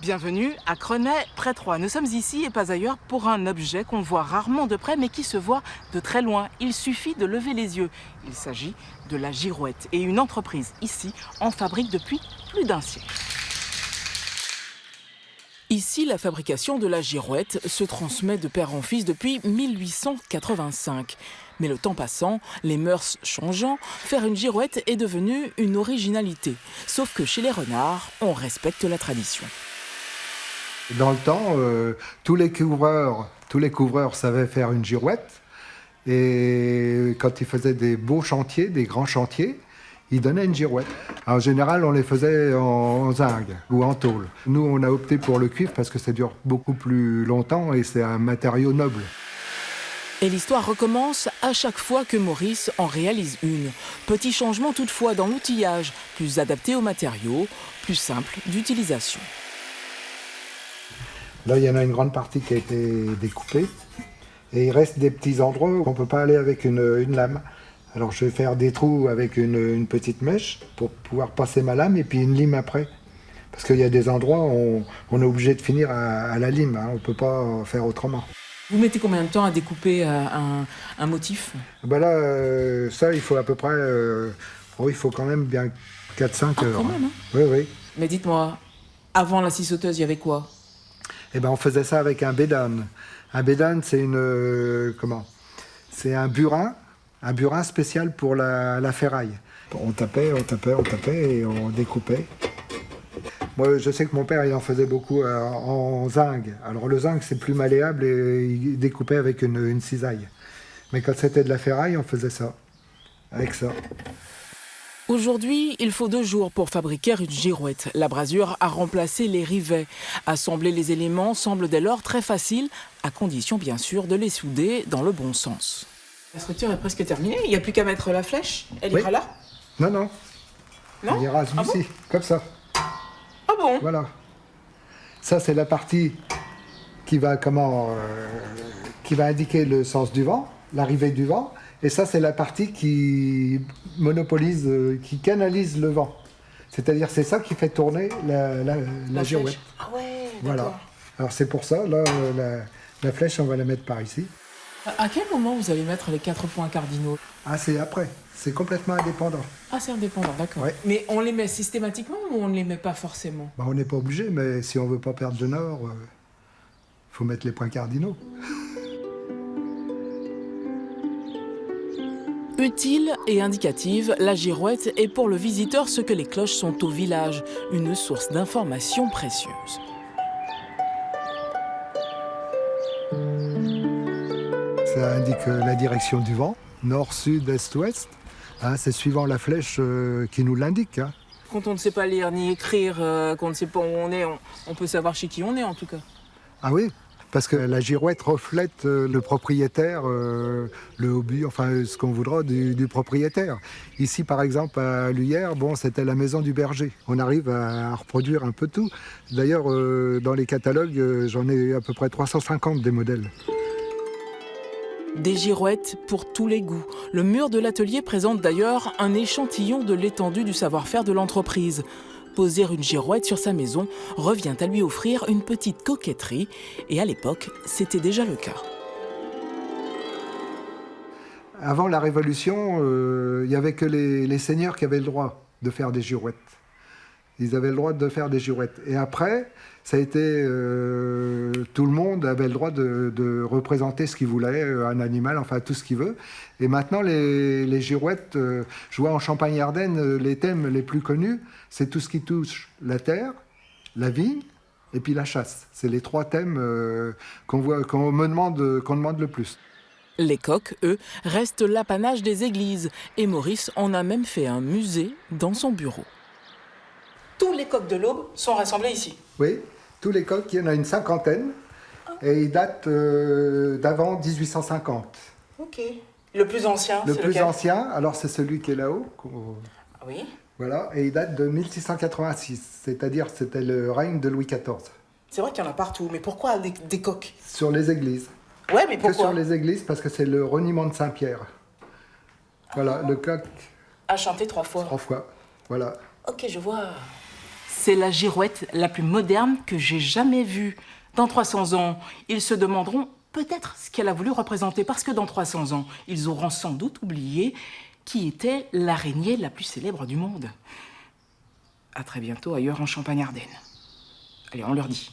Bienvenue à Crenay, près Troyes. Nous sommes ici et pas ailleurs pour un objet qu'on voit rarement de près mais qui se voit de très loin. Il suffit de lever les yeux. Il s'agit de la girouette et une entreprise ici en fabrique depuis plus d'un siècle. Ici, la fabrication de la girouette se transmet de père en fils depuis 1885. Mais le temps passant, les mœurs changeant, faire une girouette est devenu une originalité. Sauf que chez les renards, on respecte la tradition. Dans le temps, tous les couvreurs savaient faire une girouette. Et quand ils faisaient des beaux chantiers, des grands chantiers, ils donnaient une girouette. En général, on les faisait en zinc ou en tôle. Nous, on a opté pour le cuivre parce que ça dure beaucoup plus longtemps et c'est un matériau noble. Et l'histoire recommence à chaque fois que Maurice en réalise une. Petit changement toutefois dans l'outillage, plus adapté aux matériaux, plus simple d'utilisation. Là, il y en a une grande partie qui a été découpée. Et il reste des petits endroits où on ne peut pas aller avec une lame. Alors je vais faire des trous avec une petite mèche pour pouvoir passer ma lame et puis une lime après. Parce qu'il y a des endroits où on est obligé de finir à la lime, hein. On ne peut pas faire autrement. Vous mettez combien de temps à découper un motif? Ben là, ça, il faut à peu près... il faut quand même bien 4-5 heures. Quand même, hein. Oui, oui. Mais dites-moi, avant la scie sauteuse, il y avait quoi? Eh ben, on faisait ça avec un bédan. Un bédan, c'est c'est un burin spécial pour la ferraille. On tapait et on découpait. Moi, je sais que mon père, il en faisait beaucoup en zinc. Alors le zinc, c'est plus malléable et il découpait avec une cisaille. Mais quand c'était de la ferraille, on faisait ça, avec ça. Aujourd'hui, il faut 2 jours pour fabriquer une girouette. La brasure a remplacé les rivets. Assembler les éléments semble dès lors très facile, à condition bien sûr de les souder dans le bon sens. La structure est presque terminée, il n'y a plus qu'à mettre la flèche. Elle ira là? Non, non. Non? Il ira ici, comme ça. Ah bon? Voilà. Ça, c'est la partie qui va, qui va indiquer le sens du vent, l'arrivée du vent. Et ça, c'est la partie qui monopolise, qui canalise le vent. C'est-à-dire, c'est ça qui fait tourner la girouette. Ah ouais, Voilà. d'accord. Alors, c'est pour ça, là, la flèche, on va la mettre par ici. À quel moment vous allez mettre les 4 points cardinaux? Ah, c'est après. C'est complètement indépendant. Ah, c'est indépendant, d'accord. Ouais. Mais on les met systématiquement ou on ne les met pas forcément? On n'est pas obligé, mais si on veut pas perdre le nord, faut mettre les points cardinaux. Utile et indicative, la girouette est pour le visiteur ce que les cloches sont au village, une source d'informations précieuses. Ça indique la direction du vent, nord, sud, est, ouest. Hein, c'est suivant la flèche qui nous l'indique. Hein. Quand on ne sait pas lire ni écrire, qu'on ne sait pas où on est, on peut savoir chez qui on est en tout cas. Ah oui, parce que la girouette reflète le propriétaire, le hobby, enfin ce qu'on voudra du propriétaire. Ici par exemple à Luyères, c'était la maison du berger. On arrive à reproduire un peu tout. D'ailleurs dans les catalogues, j'en ai à peu près 350 des modèles. Des girouettes pour tous les goûts. Le mur de l'atelier présente d'ailleurs un échantillon de l'étendue du savoir-faire de l'entreprise. Poser une girouette sur sa maison revient à lui offrir une petite coquetterie. Et à l'époque, c'était déjà le cas. Avant la Révolution, il n'y avait que les seigneurs qui avaient le droit de faire des girouettes. Ils avaient le droit de faire des girouettes. Et après, ça a été... tout le monde avait le droit de représenter ce qu'il voulait, un animal, enfin tout ce qu'il veut. Et maintenant, les girouettes, je vois en Champagne-Ardenne, les thèmes les plus connus, c'est tout ce qui touche la terre, la vigne et puis la chasse. C'est les 3 thèmes qu'on demande le plus. Les coqs, eux, restent l'apanage des églises. Et Maurice en a même fait un musée dans son bureau. Tous les coqs de l'Aube sont rassemblés ici. Oui, tous les coqs, il y en a une 50aine, et ils datent d'avant 1850. Ok. Le plus ancien, Le c'est plus lequel? ancien, alors c'est celui qui est là-haut. Ah oui. Voilà, et il date de 1686, c'est-à-dire c'était le règne de Louis XIV. C'est vrai qu'il y en a partout, mais pourquoi des coqs? Sur les églises. Ouais, mais Que pourquoi? sur les églises, parce que c'est le reniement de Saint-Pierre. Voilà, le coq, A chanté 3 fois. 3 fois. Voilà. Ok, je vois. C'est la girouette la plus moderne que j'ai jamais vue. Dans 300 ans, ils se demanderont peut-être ce qu'elle a voulu représenter, parce que dans 300 ans, ils auront sans doute oublié qui était l'araignée la plus célèbre du monde. À très bientôt ailleurs en Champagne-Ardenne. Allez, on leur dit.